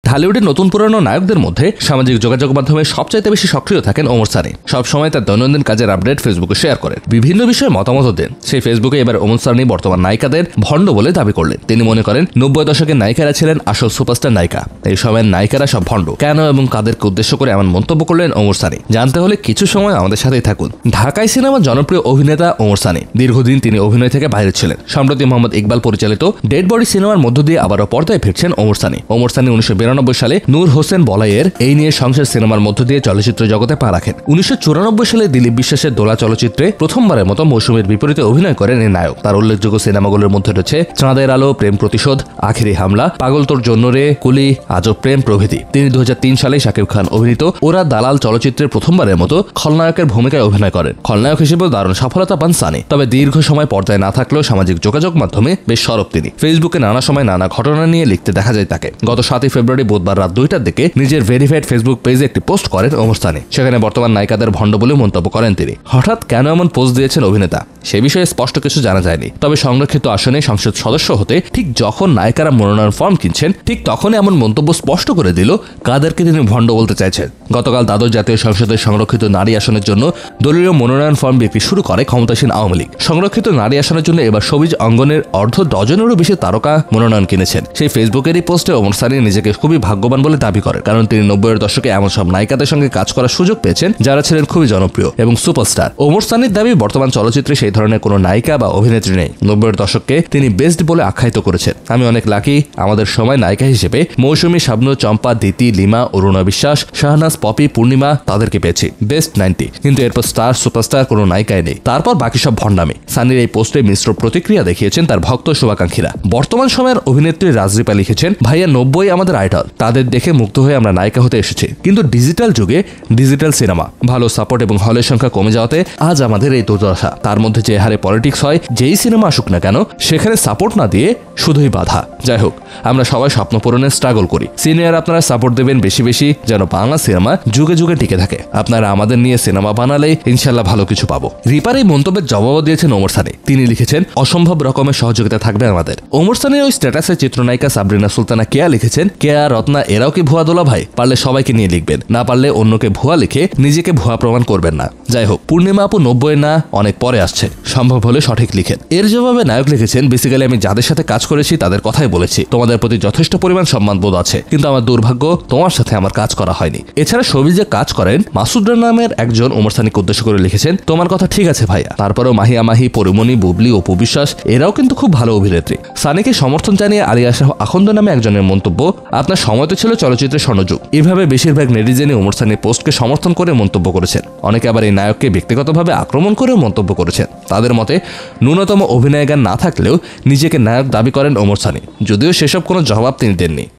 ঢালিউডের নতুন পুরানো নায়কদের মধ্যে সামাজিক যোগাযোগ মাধ্যমে সবচাইতে বেশি সক্রিয় থাকেন ওমর সানি। সবসময় তার দৈনন্দিন কাজের আপডেট ফেসবুকে শেয়ার করেন, বিভিন্ন বিষয়ে মতামত দেন। সেই ফেসবুকে এবার ওমর সানি বর্তমান নায়িকাদের ভণ্ড বলে দাবি করলেন। তিনি মনে করেন 90 দশকের নায়িকারা ছিলেন আসল সুপারস্টার নায়িকা, এই সময়ের নায়িকারা সব ভণ্ড। কেন এবং কাদেরকে উদ্দেশ্য করে এমন মন্তব্য করলেন ওমর সানি, জানতে হলে কিছু সময় আমাদের সাথেই থাকুন। ঢাকাই সিনেমার জনপ্রিয় অভিনেতা ওমর সানি। দীর্ঘদিন তিনি অভিনয় থেকে বাইরে ছিলেন। সম্প্রতি মোহাম্মদ ইকবাল পরিচালিত ডেড বডি সিনেমার মধ্য দিয়ে আবারও পর্দায় ফিরছেন ওমর সানি। ওমর সানি 1992 সালে নূর হোসেন বলাইয়ের এই নিয়ে সংসার সিনেমার মধ্য দিয়ে চলচ্চিত্র জগতে পা রাখেন। 1994 সালে দিলীপ বিশ্বাসের দোলা চলচ্চিত্রে প্রথমবারের মতো মৌসুমীর বিপরীতে অভিনয় করেন এই নায়ক। তার উল্লেখযোগ্য সিনেমাগুলোর মধ্যে রয়েছে চাঁদের আলো, প্রেম প্রতিশোধ, আখেরি হামলা, পাগল তোর জন্য রে, কুলি, আজব প্রেম প্রভৃতি। তিনি 2003 সালে শাকিব খান অভিনীত ওরা দালাল চলচ্চিত্রে প্রথমবারের মতো খলনায়কের ভূমিকায় অভিনয় করেন। খলনায়ক হিসেবেও দারুণ সফলতা পান সানি। তবে দীর্ঘ সময় পর্দায় না থাকলেও সামাজিক যোগাযোগ মাধ্যমে বেশ সরব তিনি। ফেসবুকে নানা সময় নানা ঘটনা নিয়ে লিখতে দেখা যায় তাকে। গত 7 ফেব্রুয়ারি বুধবার রাত 2টার দিকে নিজের ভেরিফাইড ফেসবুক পেজে একটি পোস্ট করেন ওমর সানি। সেখানে বর্তমান নায়িকাদের ভণ্ড বলে মন্তব্য করেন তিনি। হঠাৎ কেন এমন পোস্ট দিয়েছেন অভিনেতা সে বিষয়ে স্পষ্ট কিছু জানা যায়নি। তবে সংরক্ষিত আসনে সংসদ সদস্য হতে ঠিক যখন নায়িকারা মনোনয়ন ফর্ম কিনছেন ঠিক তখনই এমন মন্তব্য স্পষ্ট করে দিল কাদেরকে তিনি ভণ্ড বলতে চাইছেন। গতকাল দ্বাদশ জাতীয় সংসদের সংরক্ষিত নারী আসনের জন্য দলীয় মনোনয়ন ফর্ম বিক্রি শুরু করে ক্ষমতাসীন আওয়ামী লীগ। সংরক্ষিত নারী আসনের জন্য এবার সবুজ অঙ্গনের অর্ধ ডজনেরও বেশি তারকা মনোনয়ন কিনেছেন। সেই ফেসবুকেরই পোস্টে ওমর সানি নিজেকে খুবই ভাগ্যবান বলে দাবি করেন, কারণ তিনি 90-এর দশকে এমন সব নায়িকাদের সঙ্গে কাজ করার সুযোগ পেয়েছেন যারা ছিলেন খুবই জনপ্রিয় এবং সুপারস্টার। ওমর সানির দাবি বর্তমান চলচ্চিত্রে সেই ধরনের কোনো নায়িকা বা অভিনেত্রী নেই। 90-এর দশককে তিনি বেস্ট বলে আখ্যায়িত করেছেন। আমি অনেক লাকি আমাদের সময় নায়িকা হিসেবে মৌসুমী, শাবনূর, চম্পা, দিতি, লিমা, অরুণা বিশ্বাস, শাহনাজ, পপি, পূর্ণিমা তাদেরকে পেয়েছি বেস্ট 90, কিন্তু এরপর স্টার সুপারস্টার কোনো নায়িকাই নেই। তারপর বাকি সব ভণ্ডামি। সানির এই পোস্টে মিশ্র প্রতিক্রিয়া দেখিয়েছেন তার ভক্ত শুভাকাঙ্ক্ষীরা। বর্তমান সময়ের অভিনেত্রী রাজদীপা লিখেছেন, ভাইয়া 90 আমাদের আইডল, তাদের দেখে মুগ্ধ হয়ে আমরা নায়িকা হতে এসেছি। কিন্তু ডিজিটাল যুগে ডিজিটাল সিনেমা, ভালো সাপোর্ট এবং হলের সংখ্যা কমে যাওয়াতে আজ আমাদের এই দুর্দশা। তার মধ্যে যে হারে পলিটিক্স হয়, যেই সিনেমা আসুক না কেন সেখানে সাপোর্ট না দিয়ে শুধুই বাধা। যাই হোক, আমরা সবাই স্বপ্ন পূরণের স্ট্রাগল করি। সিনিয়র আপনারা সাপোর্ট দেবেন বেশি বেশি, যেন বাংলা সিনেমা যুগে যুগে টিকে থাকে। আপনারা আমাদের নিয়ে সিনেমা বানালে ইনশাল্লাহ ভালো কিছু পাবো। রিপার এই মন্তব্যের জবাবও দিয়েছেন ওমর সানি। তিনি লিখেছেন, অসম্ভব রকমের সহযোগিতা থাকবে আমাদের। ওমর সানির ওই স্ট্যাটাসে চিত্রনায়িকা সাবরিনা সুলতানা কেয়া লিখেছেন, কেয়া, রত্না এরাও কি ভুয়া দোলা ভাই? পারলে সবাইকে নিয়ে লিখবেন, না পারলে অন্যকে ভুয়া লিখে নিজেকে ভুয়া প্রমাণ করবেন না। যাই হোক, পূর্ণিমা আপু 90 না অনেক পরে আসছে, সম্ভব হলে সঠিক লিখেন। এর জবাবে নায়ক লিখেছেন, বেসিক্যালি আমি যাদের সাথে কাজ করেছি তাদের কথাই বলেছি। তোমাদের প্রতি যথেষ্ট পরিমাণ সম্মান বোধ আছে, কিন্তু আমার দুর্ভাগ্য তোমার সাথে আমার কাজ করা হয়নি। এছাড়া সবিজে কাজ করেন মাসুদরা নামের একজন ওমর সানিকে উদ্দেশ্য করে লিখেছেন, তোমার কথা ঠিক আছে ভাইয়া, তারপরেও মাহিয়া মাহি, পরিমণি, বুবলি, অপু বিশ্বাস এরাও কিন্তু খুব ভালো অভিনেত্রী। সানিকে সমর্থন জানিয়ে আলিয়া শাহ আখন্দ নামে একজনের মন্তব্য, আপনার সময় তো ছিল চলচ্চিত্রের স্বর্ণযুগ। এভাবে বেশিরভাগ নেটিজেনে ওমর সানির পোস্টকে সমর্থন করে মন্তব্য করেছেন। অনেকে আবার এই নায়ককে ব্যক্তিগতভাবে আক্রমণ করেও মন্তব্য করেছেন। তাদের মতে ন্যূনতম অভিনয় জ্ঞান না থাকলেও নিজেকে নায়ক দাবি করেন ওমর সানি, যদিও সেসব কোনো জবাব তিনি দেননি।